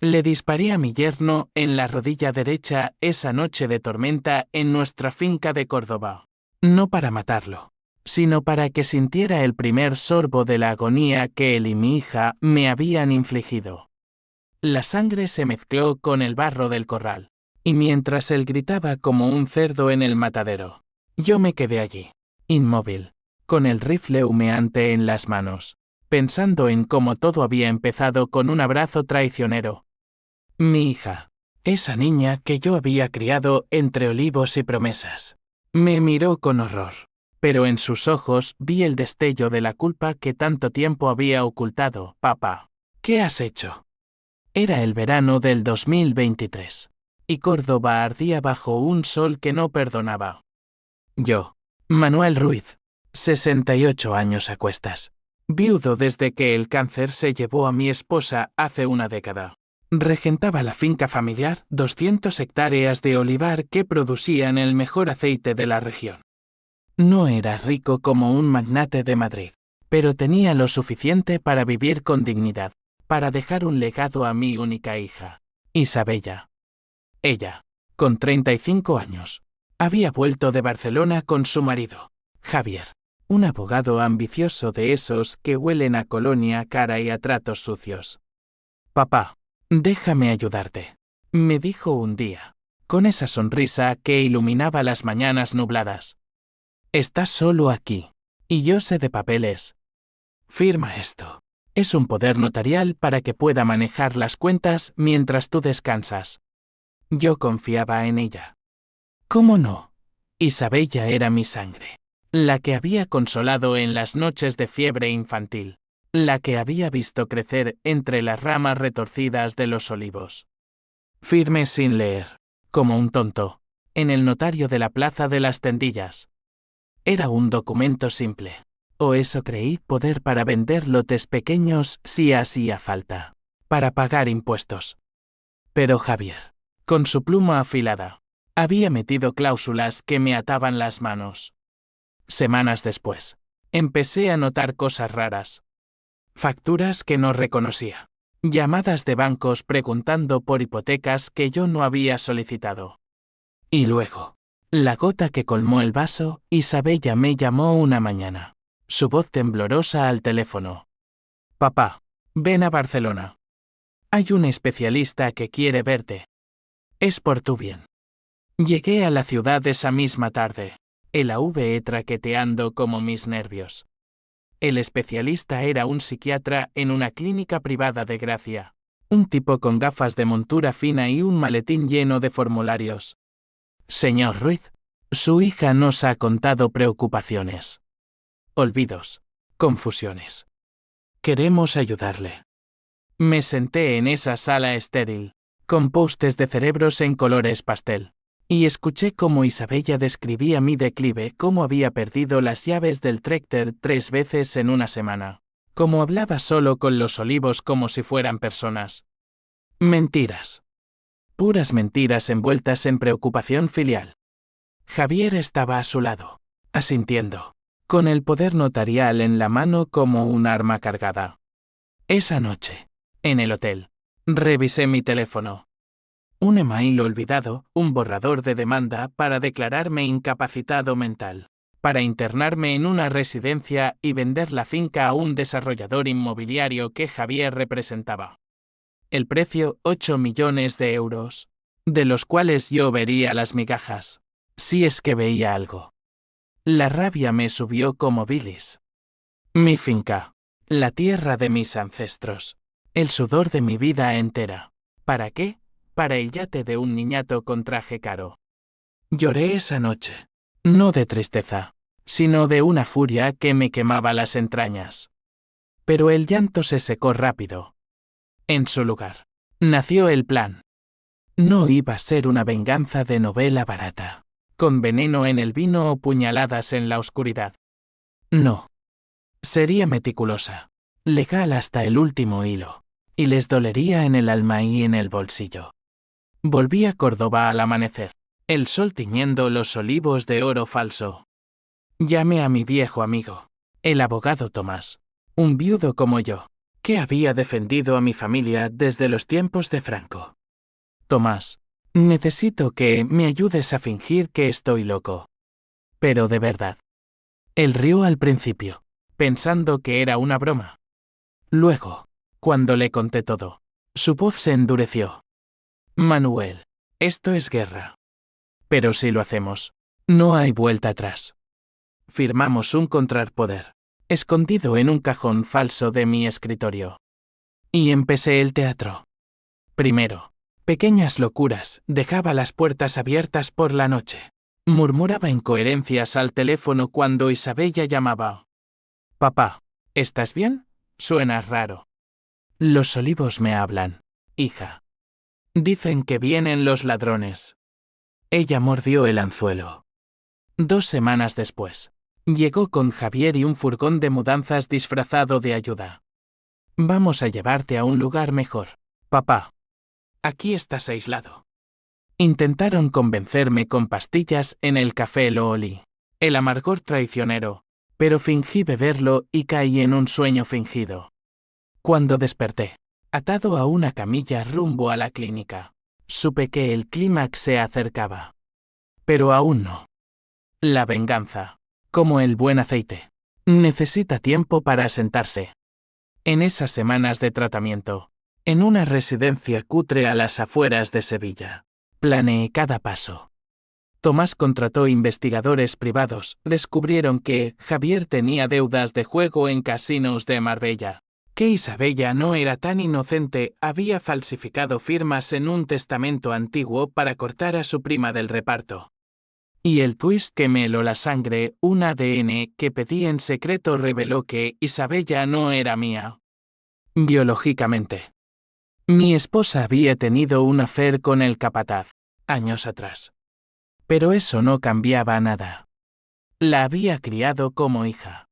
Le disparé a mi yerno en la rodilla derecha esa noche de tormenta en nuestra finca de Córdoba. No para matarlo, sino para que sintiera el primer sorbo de la agonía que él y mi hija me habían infligido. La sangre se mezcló con el barro del corral, y mientras él gritaba como un cerdo en el matadero, yo me quedé allí, inmóvil, con el rifle humeante en las manos, pensando en cómo todo había empezado con un abrazo traicionero. Mi hija, esa niña que yo había criado entre olivos y promesas, me miró con horror, pero en sus ojos vi el destello de la culpa que tanto tiempo había ocultado. Papá, ¿qué has hecho? Era el verano del 2023, y Córdoba ardía bajo un sol que no perdonaba. Yo, Manuel Ruiz, 68 años a cuestas, viudo desde que el cáncer se llevó a mi esposa hace una década. Regentaba la finca familiar, 200 hectáreas de olivar que producían el mejor aceite de la región. No era rico como un magnate de Madrid, pero tenía lo suficiente para vivir con dignidad, para dejar un legado a mi única hija, Isabella. Ella, con 35 años, había vuelto de Barcelona con su marido, Javier, un abogado ambicioso de esos que huelen a colonia cara y a tratos sucios. Papá, déjame ayudarte, me dijo un día, con esa sonrisa que iluminaba las mañanas nubladas. Estás solo aquí, y yo sé de papeles. Firma esto. Es un poder notarial para que pueda manejar las cuentas mientras tú descansas. Yo confiaba en ella. ¿Cómo no? Isabella era mi sangre, la que había consolado en las noches de fiebre infantil, la que había visto crecer entre las ramas retorcidas de los olivos. Firmé sin leer, como un tonto, en el notario de la Plaza de las Tendillas. Era un documento simple, o eso creí poder para vender lotes pequeños si hacía falta, para pagar impuestos. Pero Javier, con su pluma afilada, había metido cláusulas que me ataban las manos. Semanas después, empecé a notar cosas raras. Facturas que no reconocía. Llamadas de bancos preguntando por hipotecas que yo no había solicitado. Y luego, la gota que colmó el vaso, Isabella me llamó una mañana, su voz temblorosa al teléfono. Papá, ven a Barcelona. Hay un especialista que quiere verte. Es por tu bien. Llegué a la ciudad esa misma tarde, el AVE traqueteando como mis nervios. El especialista era un psiquiatra en una clínica privada de Gracia, un tipo con gafas de montura fina y un maletín lleno de formularios. Señor Ruiz, su hija nos ha contado preocupaciones, olvidos, confusiones. Queremos ayudarle. Me senté en esa sala estéril, con postes de cerebros en colores pastel, y escuché cómo Isabella describía mi declive, cómo había perdido las llaves del Tractor 3 veces en una semana, cómo hablaba solo con los olivos como si fueran personas. Mentiras. Puras mentiras envueltas en preocupación filial. Javier estaba a su lado, asintiendo, con el poder notarial en la mano como un arma cargada. Esa noche, en el hotel, revisé mi teléfono. Un email olvidado, un borrador de demanda para declararme incapacitado mental, para internarme en una residencia y vender la finca a un desarrollador inmobiliario que Javier representaba. El precio, 8 millones de euros, de los cuales yo vería las migajas, si es que veía algo. La rabia me subió como bilis. Mi finca, la tierra de mis ancestros, el sudor de mi vida entera. ¿Para qué? Para el yate de un niñato con traje caro. Lloré esa noche, no de tristeza, sino de una furia que me quemaba las entrañas. Pero el llanto se secó rápido. En su lugar, nació el plan. No iba a ser una venganza de novela barata, con veneno en el vino o puñaladas en la oscuridad. No. Sería meticulosa, legal hasta el último hilo, y les dolería en el alma y en el bolsillo. Volví a Córdoba al amanecer, el sol tiñendo los olivos de oro falso. Llamé a mi viejo amigo, el abogado Tomás, un viudo como yo, que había defendido a mi familia desde los tiempos de Franco. Tomás, necesito que me ayudes a fingir que estoy loco. Pero de verdad. Él rió al principio, pensando que era una broma. Luego, cuando le conté todo, su voz se endureció. Manuel, esto es guerra. Pero si lo hacemos, no hay vuelta atrás. Firmamos un contrapoder, escondido en un cajón falso de mi escritorio. Y empecé el teatro. Primero, pequeñas locuras, dejaba las puertas abiertas por la noche. Murmuraba incoherencias al teléfono cuando Isabella llamaba. Papá, ¿estás bien? Suena raro. Los olivos me hablan, hija. Dicen que vienen los ladrones. Ella mordió el anzuelo. 2 semanas después, llegó con Javier y un furgón de mudanzas disfrazado de ayuda. Vamos a llevarte a un lugar mejor, papá. Aquí estás aislado. Intentaron convencerme con pastillas en el café Lo olí. El amargor traicionero, pero fingí beberlo y caí en un sueño fingido. Cuando desperté, atado a una camilla rumbo a la clínica, supe que el clímax se acercaba. Pero aún no. La venganza, como el buen aceite, necesita tiempo para asentarse. En esas semanas de tratamiento, en una residencia cutre a las afueras de Sevilla, planeé cada paso. Tomás contrató investigadores privados, descubrieron que Javier tenía deudas de juego en casinos de Marbella, que Isabella no era tan inocente, había falsificado firmas en un testamento antiguo para cortar a su prima del reparto. Y el twist que me heló la sangre, un ADN que pedí en secreto reveló que Isabella no era mía. Biológicamente. Mi esposa había tenido un affair con el capataz, años atrás. Pero eso no cambiaba nada. La había criado como hija.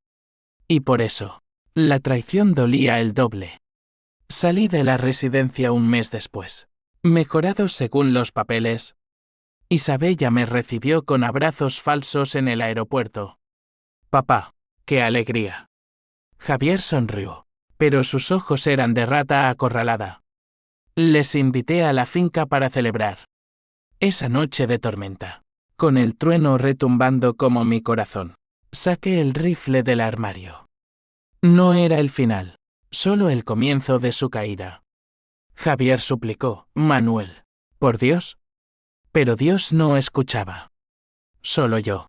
Y por eso, la traición dolía el doble. Salí de la residencia un mes después. Mejorado según los papeles. Isabella me recibió con abrazos falsos en el aeropuerto. Papá, qué alegría. Javier sonrió, pero sus ojos eran de rata acorralada. Les invité a la finca para celebrar. Esa noche de tormenta, con el trueno retumbando como mi corazón, saqué el rifle del armario. No era el final, solo el comienzo de su caída. Javier suplicó, Manuel, por Dios. Pero Dios no escuchaba. Solo yo.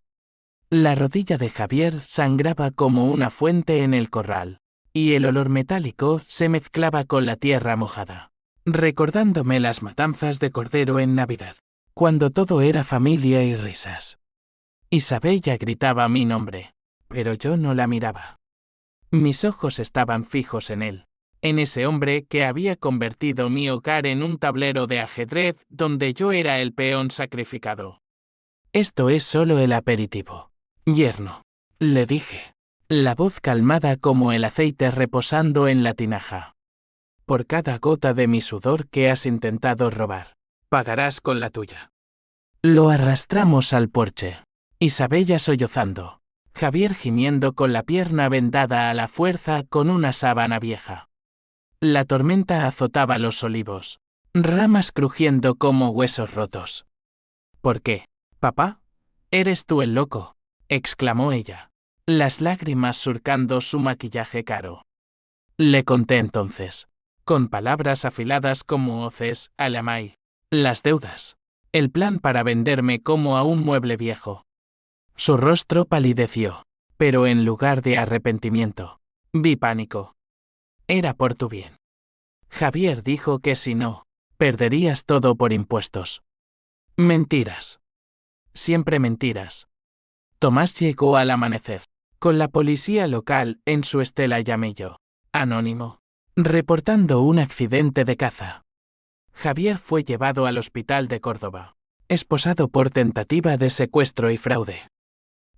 La rodilla de Javier sangraba como una fuente en el corral, y el olor metálico se mezclaba con la tierra mojada, recordándome las matanzas de cordero en Navidad, cuando todo era familia y risas. Isabella gritaba mi nombre, pero yo no la miraba. Mis ojos estaban fijos en él, en ese hombre que había convertido mi hogar en un tablero de ajedrez donde yo era el peón sacrificado. Esto es solo el aperitivo, yerno, le dije, la voz calmada como el aceite reposando en la tinaja. Por cada gota de mi sudor que has intentado robar, pagarás con la tuya. Lo arrastramos al porche, Isabella sollozando, Javier gimiendo con la pierna vendada a la fuerza con una sábana vieja. La tormenta azotaba los olivos, ramas crujiendo como huesos rotos. ¿Por qué, papá? Eres tú el loco, exclamó ella, las lágrimas surcando su maquillaje caro. Le conté entonces, con palabras afiladas como hoces, a Lamay, las deudas, el plan para venderme como a un mueble viejo. Su rostro palideció, pero en lugar de arrepentimiento, vi pánico. Era por tu bien. Javier dijo que si no, perderías todo por impuestos. Mentiras. Siempre mentiras. Tomás llegó al amanecer, con la policía local en su estela llamello, anónimo, reportando un accidente de caza. Javier fue llevado al hospital de Córdoba, esposado por tentativa de secuestro y fraude.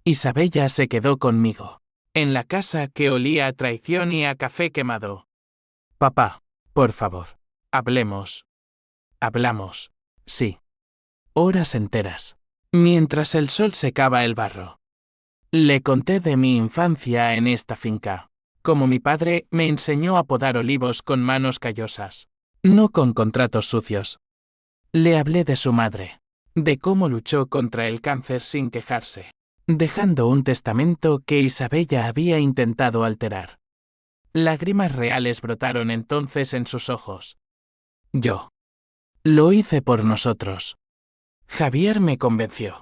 Isabella se quedó conmigo, en la casa que olía a traición y a café quemado. Papá, por favor, hablemos. Hablamos, sí. Horas enteras, mientras el sol secaba el barro. Le conté de mi infancia en esta finca, Como mi padre, me enseñó a podar olivos con manos callosas, no con contratos sucios. Le hablé de su madre, de cómo luchó contra el cáncer sin quejarse, dejando un testamento que Isabella había intentado alterar. Lágrimas reales brotaron entonces en sus ojos. Yo. Lo hice por nosotros. Javier me convenció.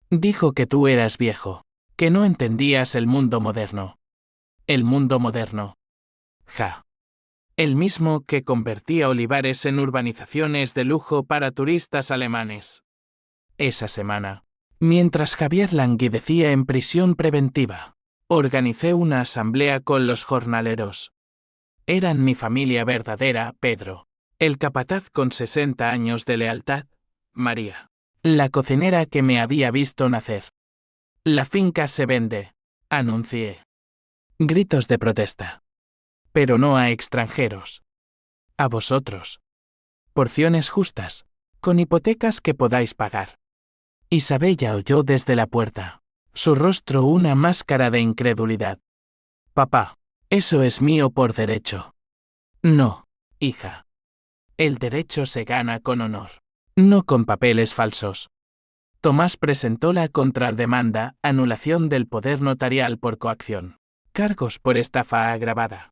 Dijo que tú eras viejo, que no entendías el mundo moderno. El mundo moderno. Ja. El mismo que convertía olivares en urbanizaciones de lujo para turistas alemanes. Esa semana, mientras Javier languidecía en prisión preventiva, organicé una asamblea con los jornaleros. Eran mi familia verdadera, Pedro, el capataz con 60 años de lealtad, María, la cocinera que me había visto nacer. La finca se vende, anuncié. Gritos de protesta. Pero no a extranjeros. A vosotros. Porciones justas, con hipotecas que podáis pagar. Isabella oyó desde la puerta, su rostro una máscara de incredulidad. Papá, eso es mío por derecho. No, hija. El derecho se gana con honor, no con papeles falsos. Tomás presentó la contrademanda, anulación del poder notarial por coacción, cargos por estafa agravada.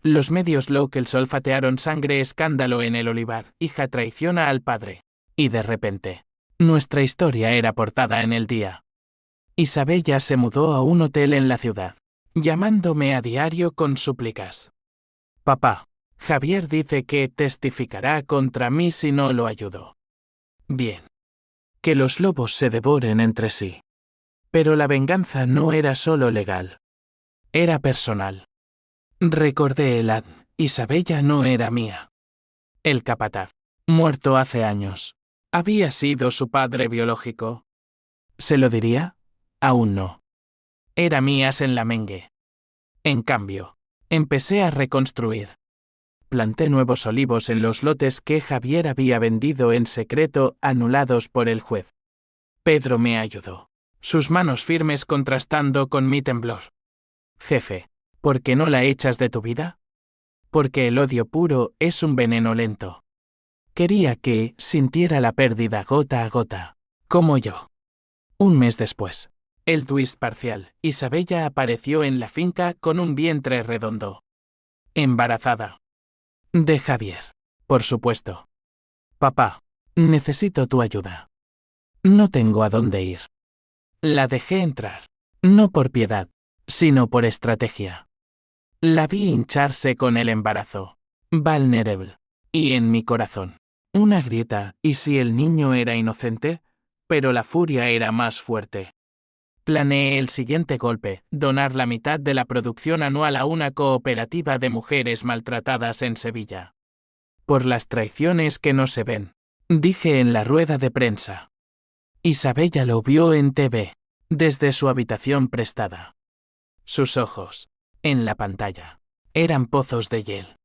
Los medios locals olfatearon sangre, escándalo en el olivar, hija traiciona al padre. Y de repente, nuestra historia era portada en el día. Isabella se mudó a un hotel en la ciudad, llamándome a diario con súplicas. Papá, Javier dice que testificará contra mí si no lo ayudo. Bien. Que los lobos se devoren entre sí. Pero la venganza no era solo legal. Era personal. Recordé el ad. Isabella no era mía. El capataz, muerto hace años, había sido su padre biológico. ¿Se lo diría? Aún no. Era mías en la mengue. En cambio, empecé a reconstruir. Planté nuevos olivos en los lotes que Javier había vendido en secreto, anulados por el juez. Pedro me ayudó, sus manos firmes contrastando con mi temblor. Jefe, ¿por qué no la echas de tu vida? Porque el odio puro es un veneno lento. Quería que sintiera la pérdida gota a gota, como yo. Un mes después, el twist parcial, Isabella apareció en la finca con un vientre redondo. Embarazada. De Javier, por supuesto. Papá, necesito tu ayuda. No tengo a dónde ir. La dejé entrar, no por piedad, sino por estrategia. La vi hincharse con el embarazo, vulnerable, y en mi corazón, una grieta, y si el niño era inocente, pero la furia era más fuerte. Planeé el siguiente golpe, donar la mitad de la producción anual a una cooperativa de mujeres maltratadas en Sevilla. Por las traiciones que no se ven, dije en la rueda de prensa. Isabella lo vio en TV, desde su habitación prestada. Sus ojos, en la pantalla, eran pozos de hiel.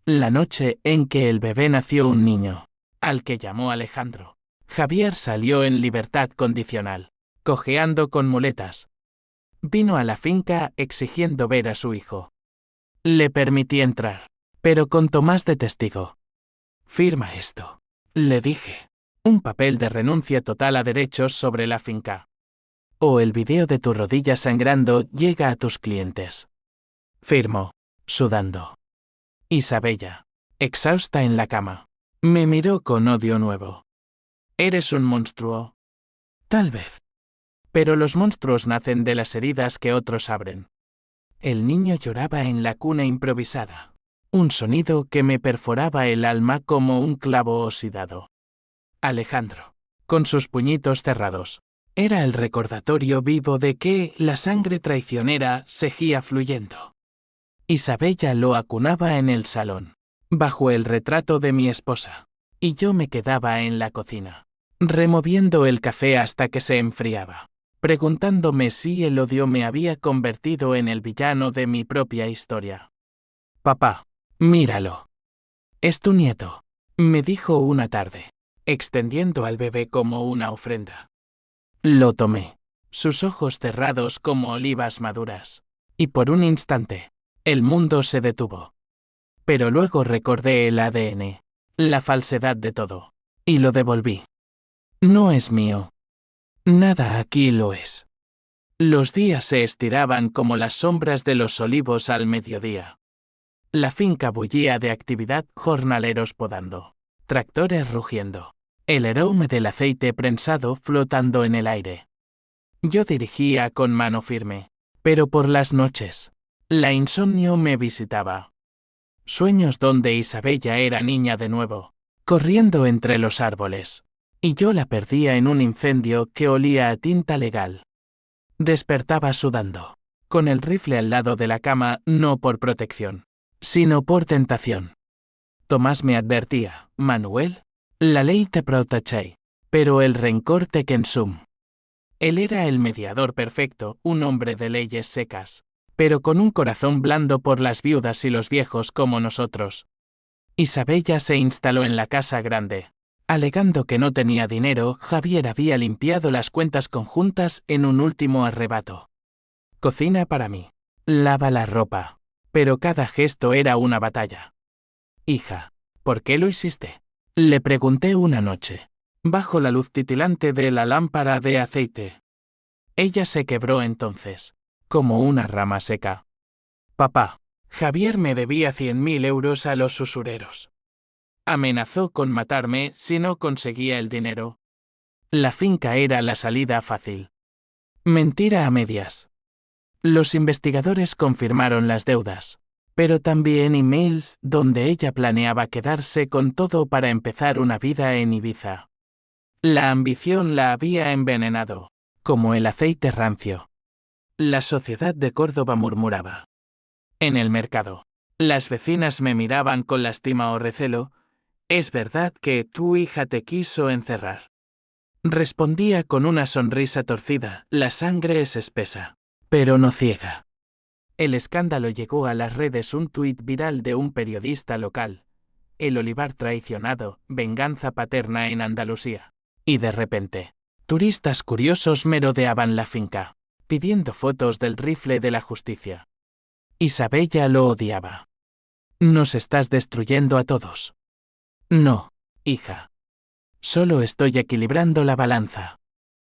La noche en que el bebé nació un niño, al que llamó Alejandro, Javier salió en libertad condicional, cojeando con muletas. Vino a la finca exigiendo ver a su hijo. Le permití entrar, pero con Tomás de testigo. Firma esto, le dije. Un papel de renuncia total a derechos sobre la finca. O el video de tu rodilla sangrando llega a tus clientes. Firmó, sudando. Isabella, exhausta en la cama, me miró con odio nuevo. Eres un monstruo. Tal vez. Pero los monstruos nacen de las heridas que otros abren. El niño lloraba en la cuna improvisada. Un sonido que me perforaba el alma como un clavo oxidado. Alejandro, con sus puñitos cerrados, era el recordatorio vivo de que la sangre traicionera seguía fluyendo. Isabella lo acunaba en el salón, bajo el retrato de mi esposa, y yo me quedaba en la cocina, removiendo el café hasta que se enfriaba, preguntándome si el odio me había convertido en el villano de mi propia historia. Papá, míralo. Es tu nieto, me dijo una tarde, extendiendo al bebé como una ofrenda. Lo tomé, sus ojos cerrados como olivas maduras, y por un instante, El mundo se detuvo. Pero luego recordé el ADN, la falsedad de todo, y lo devolví. No es mío. Nada aquí lo es. Los días se estiraban como las sombras de los olivos al mediodía. La finca bullía de actividad, jornaleros podando, tractores rugiendo, el aroma del aceite prensado flotando en el aire. Yo dirigía con mano firme, pero por las noches, la insomnio me visitaba. Sueños donde Isabella era niña de nuevo, corriendo entre los árboles, y yo la perdía en un incendio que olía a tinta legal. Despertaba sudando, con el rifle al lado de la cama, no por protección, sino por tentación. Tomás me advertía, Manuel, la ley te protege, pero el rencor te consume. Él era el mediador perfecto, un hombre de leyes secas, pero con un corazón blando por las viudas y los viejos como nosotros. Isabella se instaló en la casa grande. Alegando que no tenía dinero, Javier había limpiado las cuentas conjuntas en un último arrebato. Cocina para mí. Lava la ropa. Pero cada gesto era una batalla. Hija, ¿por qué lo hiciste? Le pregunté una noche, bajo la luz titilante de la lámpara de aceite. Ella se quebró entonces, como una rama seca. Papá, Javier me debía 100.000 euros a los usureros. Amenazó con matarme si no conseguía el dinero. La finca era la salida fácil. Mentira a medias. Los investigadores confirmaron las deudas, pero también emails donde ella planeaba quedarse con todo para empezar una vida en Ibiza. La ambición la había envenenado, como el aceite rancio. La sociedad de Córdoba murmuraba. En el mercado, las vecinas me miraban con lástima o recelo. ¿Es verdad que tu hija te quiso encerrar? Respondía con una sonrisa torcida, la sangre es espesa, pero no ciega. El escándalo llegó a las redes, un tuit viral de un periodista local. El olivar traicionado, venganza paterna en Andalucía. Y de repente, turistas curiosos merodeaban la finca, pidiendo fotos del rifle de la justicia. Isabella lo odiaba. Nos estás destruyendo a todos. No, hija. Solo estoy equilibrando la balanza.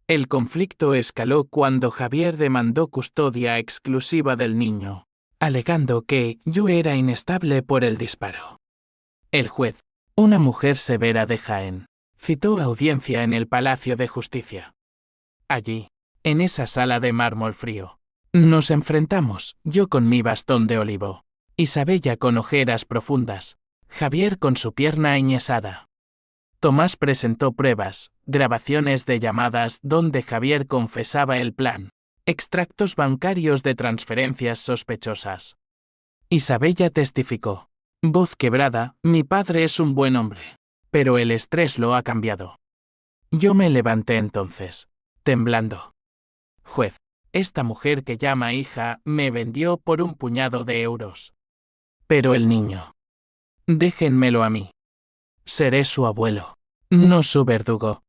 El conflicto escaló cuando Javier demandó custodia exclusiva del niño, alegando que yo era inestable por el disparo. El juez, una mujer severa de Jaén, citó audiencia en el Palacio de Justicia. Allí, en esa sala de mármol frío, nos enfrentamos, yo con mi bastón de olivo, Isabella con ojeras profundas, Javier con su pierna enyesada. Tomás presentó pruebas, grabaciones de llamadas donde Javier confesaba el plan, extractos bancarios de transferencias sospechosas. Isabella testificó. Voz quebrada, mi padre es un buen hombre, pero el estrés lo ha cambiado. Yo me levanté entonces, temblando. Juez, esta mujer que llama hija me vendió por un puñado de euros. Pero el niño. Déjenmelo a mí. Seré su abuelo, no su verdugo.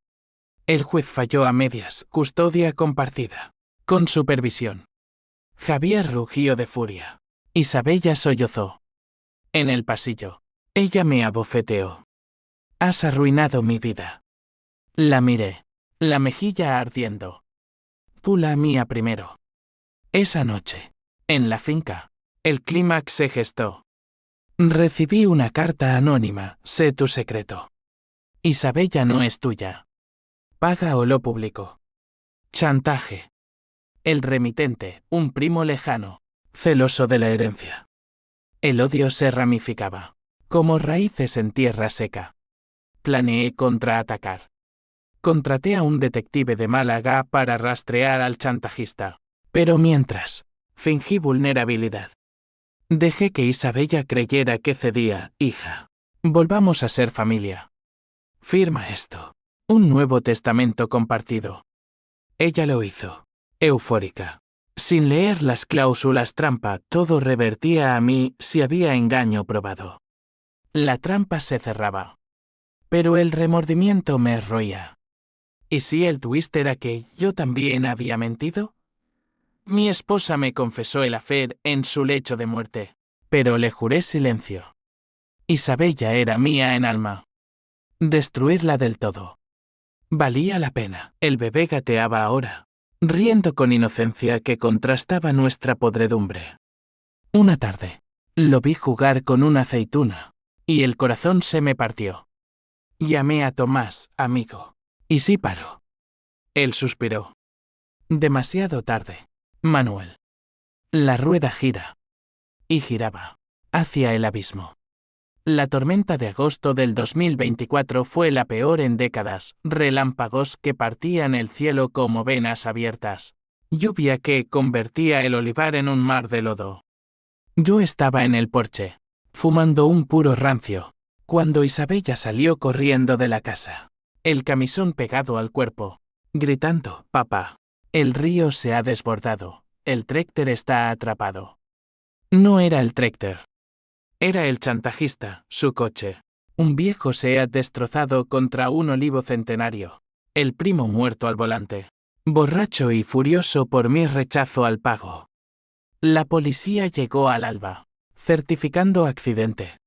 El juez falló a medias, custodia compartida, con supervisión. Javier rugió de furia. Isabella sollozó. En el pasillo, ella me abofeteó. Has arruinado mi vida. La miré, la mejilla ardiendo. Tú la mía primero. Esa noche, en la finca, el clímax se gestó. Recibí una carta anónima, sé tu secreto. Isabella no es tuya. Paga o lo publico. Chantaje. El remitente, un primo lejano, celoso de la herencia. El odio se ramificaba, como raíces en tierra seca. Planeé contraatacar. Contraté a un detective de Málaga para rastrear al chantajista, pero mientras, fingí vulnerabilidad. Dejé que Isabella creyera que cedía, hija. Volvamos a ser familia. Firma esto. Un nuevo testamento compartido. Ella lo hizo, eufórica. Sin leer las cláusulas trampa, todo revertía a mí si había engaño probado. La trampa se cerraba. Pero el remordimiento me roía. ¿Y si el twist era que yo también había mentido? Mi esposa me confesó el hacer en su lecho de muerte, pero le juré silencio. Isabella era mía en alma. Destruirla del todo. Valía la pena. El bebé gateaba ahora, riendo con inocencia que contrastaba nuestra podredumbre. Una tarde, lo vi jugar con una aceituna, y el corazón se me partió. Llamé a Tomás, amigo, y sí paró. Él suspiró. Demasiado tarde, Manuel. La rueda gira. Y giraba, hacia el abismo. La tormenta de agosto del 2024 fue la peor en décadas, relámpagos que partían el cielo como venas abiertas, lluvia que convertía el olivar en un mar de lodo. Yo estaba en el porche, fumando un puro rancio, cuando Isabella salió corriendo de la casa, el camisón pegado al cuerpo, gritando: «Papá, el río se ha desbordado, el tráctor está atrapado». No era el tráctor. Era el chantajista, su coche. Un viejo Seat destrozado contra un olivo centenario. El primo muerto al volante. Borracho y furioso por mi rechazo al pago. La policía llegó al alba, certificando accidente.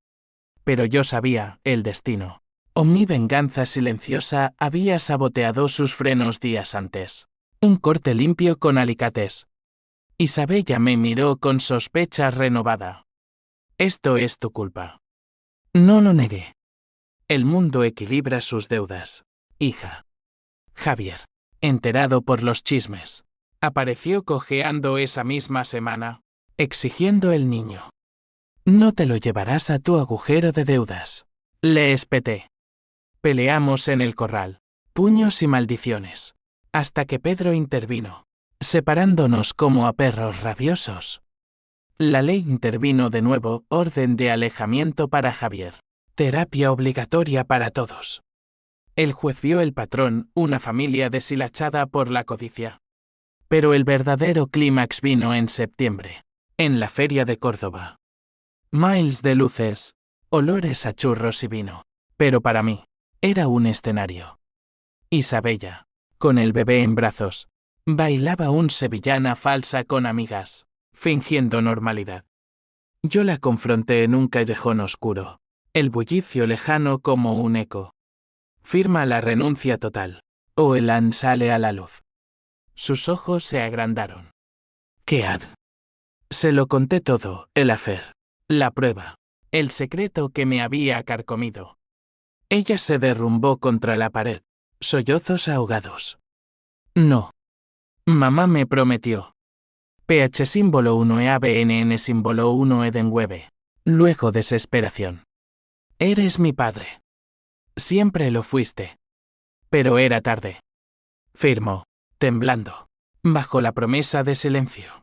Pero yo sabía, el destino. O mi venganza silenciosa había saboteado sus frenos días antes. Un corte limpio con alicates. Isabella me miró con sospecha renovada. Esto es tu culpa. No lo negué. El mundo equilibra sus deudas, hija. Javier, enterado por los chismes, apareció cojeando esa misma semana, exigiendo el niño. No te lo llevarás a tu agujero de deudas. Le espeté. Peleamos en el corral, puños y maldiciones, hasta que Pedro intervino, separándonos como a perros rabiosos. La ley intervino de nuevo, orden de alejamiento para Javier. Terapia obligatoria para todos. El juez vio el patrón, una familia deshilachada por la codicia. Pero el verdadero clímax vino en septiembre, en la feria de Córdoba. Miles de luces, olores a churros y vino. Pero para mí, era un escenario. Isabella, con el bebé en brazos, bailaba un sevillana falsa con amigas, fingiendo normalidad. Yo la confronté en un callejón oscuro, el bullicio lejano como un eco. Firma la renuncia total, o Elan sale a la luz. Sus ojos se agrandaron. ¿Qué han? Se lo conté todo, el hacer, la prueba, el secreto que me había carcomido. Ella se derrumbó contra la pared, sollozos ahogados. No. Mamá me prometió. PH símbolo 1 EABNN símbolo 1 Edenwebe. Luego desesperación. Eres mi padre. Siempre lo fuiste. Pero era tarde. Firmó, temblando, bajo la promesa de silencio.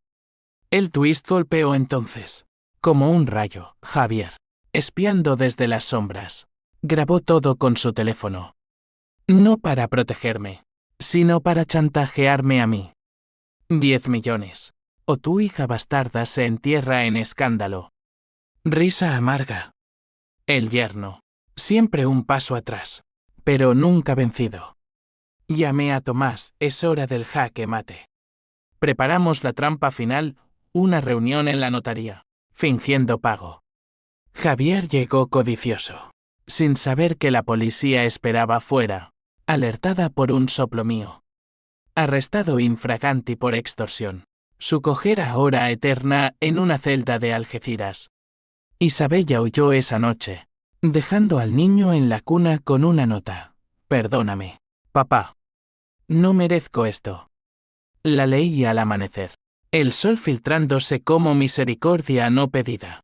El twist golpeó entonces, como un rayo. Javier, espiando desde las sombras, grabó todo con su teléfono. No para protegerme, sino para chantajearme a mí. 10 millones. O tu hija bastarda se entierra en escándalo. Risa amarga. El yerno, siempre un paso atrás, pero nunca vencido. Llamé a Tomás, es hora del jaque mate. Preparamos la trampa final, una reunión en la notaría, fingiendo pago. Javier llegó codicioso, sin saber que la policía esperaba fuera, alertada por un soplo mío. Arrestado infraganti por extorsión. Su cojera ahora eterna en una celda de Algeciras. Isabella huyó esa noche, dejando al niño en la cuna con una nota. Perdóname, papá. No merezco esto. La leí al amanecer, el sol filtrándose como misericordia no pedida.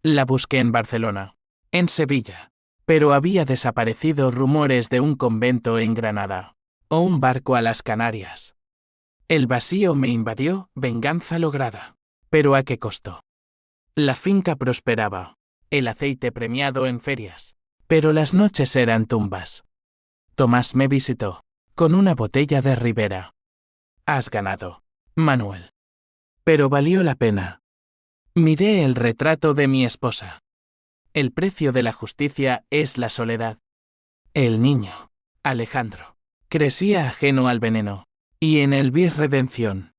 La busqué en Barcelona, en Sevilla, pero había desaparecido rumores de un convento en Granada, o un barco a las Canarias. El vacío me invadió, venganza lograda. ¿Pero a qué costo? La finca prosperaba, el aceite premiado en ferias, pero las noches eran tumbas. Tomás me visitó, con una botella de Ribera. Has ganado, Manuel. Pero valió la pena. Miré el retrato de mi esposa. El precio de la justicia es la soledad. El niño, Alejandro, crecía ajeno al veneno. Y en el bis redención.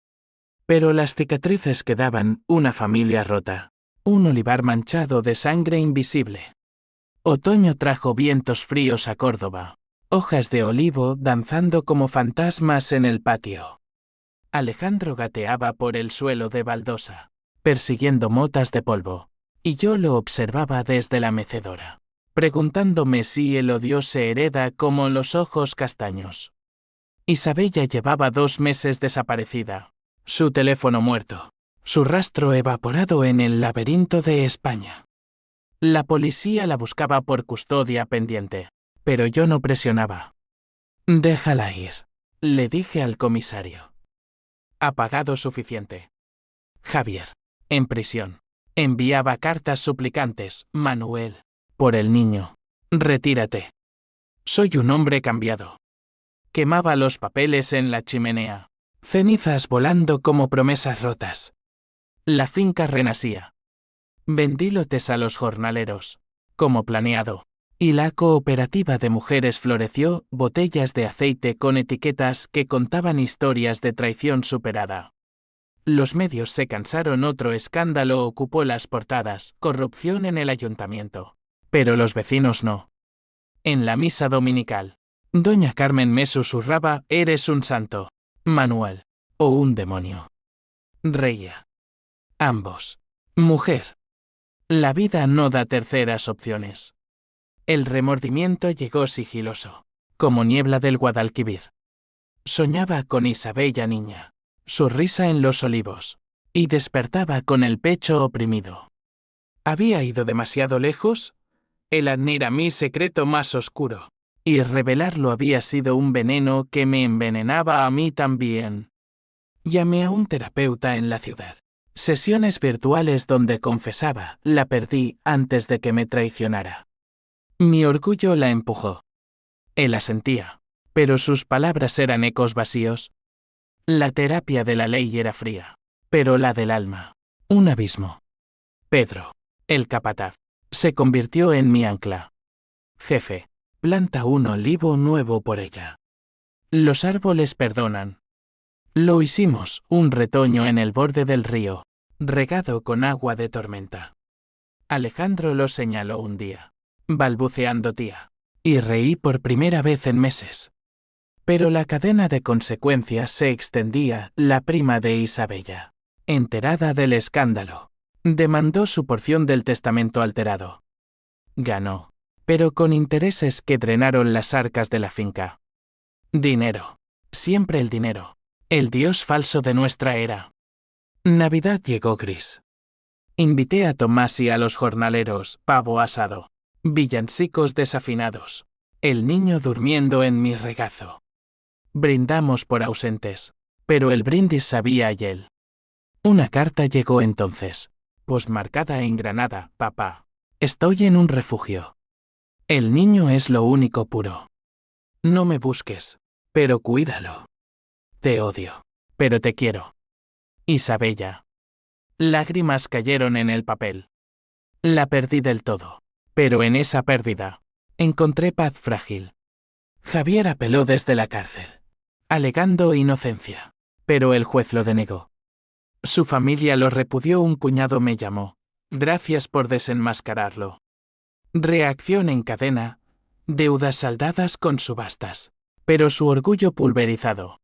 Pero las cicatrices quedaban, una familia rota. Un olivar manchado de sangre invisible. Otoño trajo vientos fríos a Córdoba. Hojas de olivo danzando como fantasmas en el patio. Alejandro gateaba por el suelo de baldosa, persiguiendo motas de polvo, y yo lo observaba desde la mecedora, preguntándome si el odio se hereda como los ojos castaños. Isabella llevaba 2 meses desaparecida, su teléfono muerto, su rastro evaporado en el laberinto de España. La policía la buscaba por custodia pendiente, pero yo no presionaba. Déjala ir, le dije al comisario. Ha pagado suficiente. Javier, en prisión. Enviaba cartas suplicantes, Manuel, por el niño. Retírate. Soy un hombre cambiado. Quemaba los papeles en la chimenea. Cenizas volando como promesas rotas. La finca renacía. Vendí lotes a los jornaleros, como planeado. Y la cooperativa de mujeres floreció, botellas de aceite con etiquetas que contaban historias de traición superada. Los medios se cansaron, otro escándalo ocupó las portadas, corrupción en el ayuntamiento. Pero los vecinos no. En la misa dominical, doña Carmen me susurraba, eres un santo, Manuel, o un demonio. Reía. Ambos. Mujer. La vida no da terceras opciones. El remordimiento llegó sigiloso, como niebla del Guadalquivir. Soñaba con Isabella niña, su risa en los olivos, y despertaba con el pecho oprimido. ¿Había ido demasiado lejos? Él admira mi secreto más oscuro, y revelarlo había sido un veneno que me envenenaba a mí también. Llamé a un terapeuta en la ciudad. Sesiones virtuales donde confesaba, la perdí antes de que me traicionara. Mi orgullo la empujó. Él asentía, pero sus palabras eran ecos vacíos. La terapia de la ley era fría, pero la del alma, un abismo. Pedro, el capataz, se convirtió en mi ancla. Jefe, planta un olivo nuevo por ella. Los árboles perdonan. Lo hicimos, un retoño en el borde del río, regado con agua de tormenta. Alejandro lo señaló un día, balbuceando tía, y reí por primera vez en meses. Pero la cadena de consecuencias se extendía. La prima de Isabella, enterada del escándalo, demandó su porción del testamento alterado. Ganó, pero con intereses que drenaron las arcas de la finca. Dinero. Siempre el dinero. El dios falso de nuestra era. Navidad llegó gris. Invité a Tomás y a los jornaleros, pavo asado, villancicos desafinados, el niño durmiendo en mi regazo. Brindamos por ausentes, pero el brindis sabía a hiel. Una carta llegó entonces, posmarcada en Granada, papá. Estoy en un refugio. El niño es lo único puro. No me busques, pero cuídalo. Te odio, pero te quiero. Isabella. Lágrimas cayeron en el papel. La perdí del todo, pero en esa pérdida, encontré paz frágil. Javier apeló desde la cárcel, alegando inocencia, pero el juez lo denegó. Su familia lo repudió, un cuñado me llamó. Gracias por desenmascararlo. Reacción en cadena, deudas saldadas con subastas, pero su orgullo pulverizado.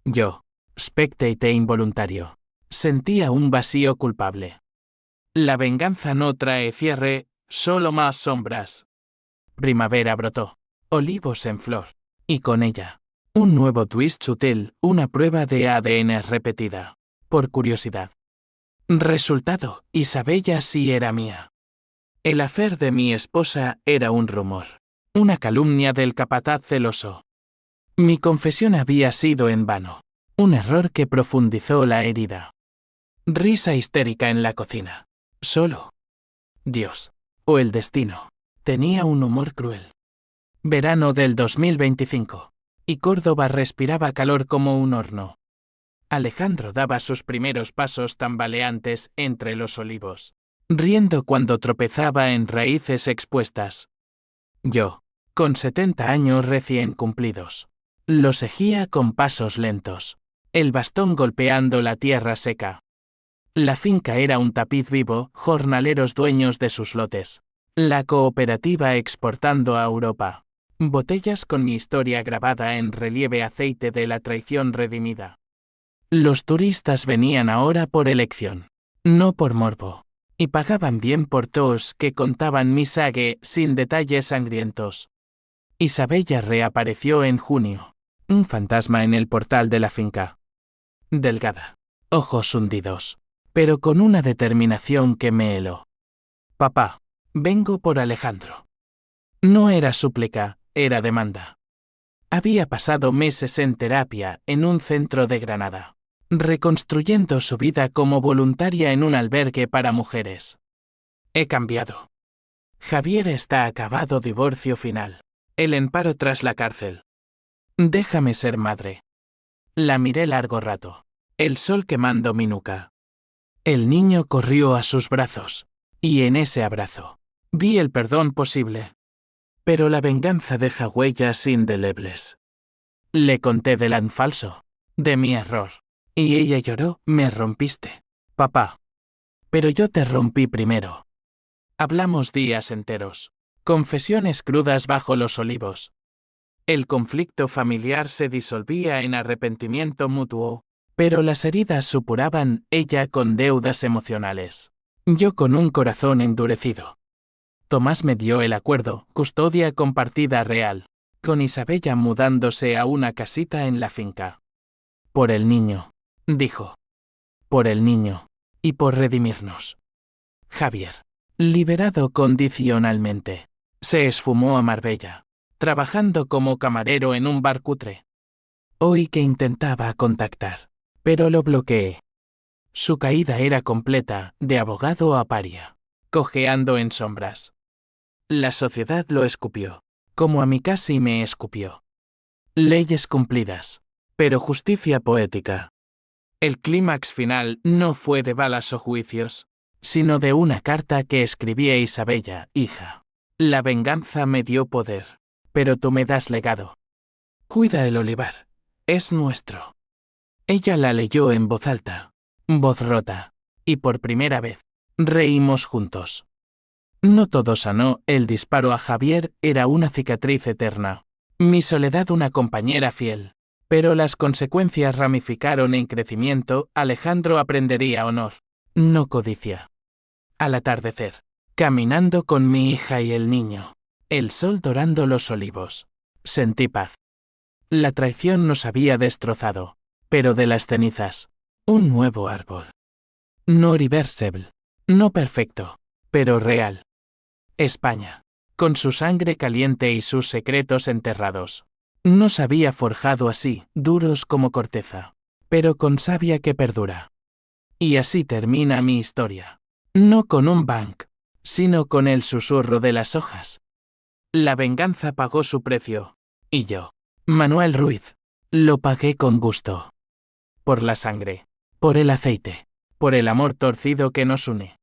Yo, spectate involuntario, sentía un vacío culpable. La venganza no trae cierre, solo más sombras. Primavera brotó, olivos en flor, y con ella, un nuevo twist sutil, una prueba de ADN repetida, por curiosidad. Resultado, Isabella sí era mía. El afer de mi esposa era un rumor, una calumnia del capataz celoso. Mi confesión había sido en vano, un error que profundizó la herida. Risa histérica en la cocina. Solo Dios, o el destino, tenía un humor cruel. Verano del 2025, y Córdoba respiraba calor como un horno. Alejandro daba sus primeros pasos tambaleantes entre los olivos, riendo cuando tropezaba en raíces expuestas. Yo, con 70 años recién cumplidos, lo seguía con pasos lentos, el bastón golpeando la tierra seca. La finca era un tapiz vivo, jornaleros dueños de sus lotes. La cooperativa exportando a Europa. Botellas con mi historia grabada en relieve, aceite de la traición redimida. Los turistas venían ahora por elección, no por morbo, y pagaban bien por tos que contaban mi sague sin detalles sangrientos. Isabella reapareció en junio, un fantasma en el portal de la finca. Delgada, ojos hundidos, pero con una determinación que me heló. Papá, vengo por Alejandro. No era súplica, era demanda. Había pasado meses en terapia en un centro de Granada, reconstruyendo su vida como voluntaria en un albergue para mujeres. He cambiado. Javier está acabado, divorcio final. El amparo tras la cárcel. Déjame ser madre. La miré largo rato. El sol quemando mi nuca. El niño corrió a sus brazos, y en ese abrazo vi el perdón posible. Pero la venganza deja huellas indelebles. Le conté del falso, de mi error. Y ella lloró, me rompiste, papá. Pero yo te rompí primero. Hablamos días enteros. Confesiones crudas bajo los olivos. El conflicto familiar se disolvía en arrepentimiento mutuo, pero las heridas supuraban, ella con deudas emocionales. Yo con un corazón endurecido. Tomás me dio el acuerdo, custodia compartida real, con Isabella mudándose a una casita en la finca. Por el niño, dijo. Por el niño, y por redimirnos. Javier, liberado condicionalmente, se esfumó a Marbella, trabajando como camarero en un bar cutre. Oí que intentaba contactar, pero lo bloqueé. Su caída era completa, de abogado a paria, cojeando en sombras. La sociedad lo escupió, como a mí casi me escupió. Leyes cumplidas, pero justicia poética. El clímax final no fue de balas o juicios, sino de una carta que escribí a Isabella, hija. La venganza me dio poder, pero tú me das legado. Cuida el olivar, es nuestro. Ella la leyó en voz alta, voz rota, y por primera vez, reímos juntos. No todo sanó, el disparo a Javier era una cicatriz eterna. Mi soledad una compañera fiel. Pero las consecuencias ramificaron en crecimiento, Alejandro aprendería honor, no codicia. Al atardecer, caminando con mi hija y el niño, el sol dorando los olivos, sentí paz. La traición nos había destrozado, pero de las cenizas, un nuevo árbol. No irreversible, no perfecto, pero real. España, con su sangre caliente y sus secretos enterrados, nos había forjado así, duros como corteza, pero con savia que perdura. Y así termina mi historia. No con un bang, sino con el susurro de las hojas. La venganza pagó su precio, y yo, Manuel Ruiz, lo pagué con gusto. Por la sangre, por el aceite, por el amor torcido que nos une.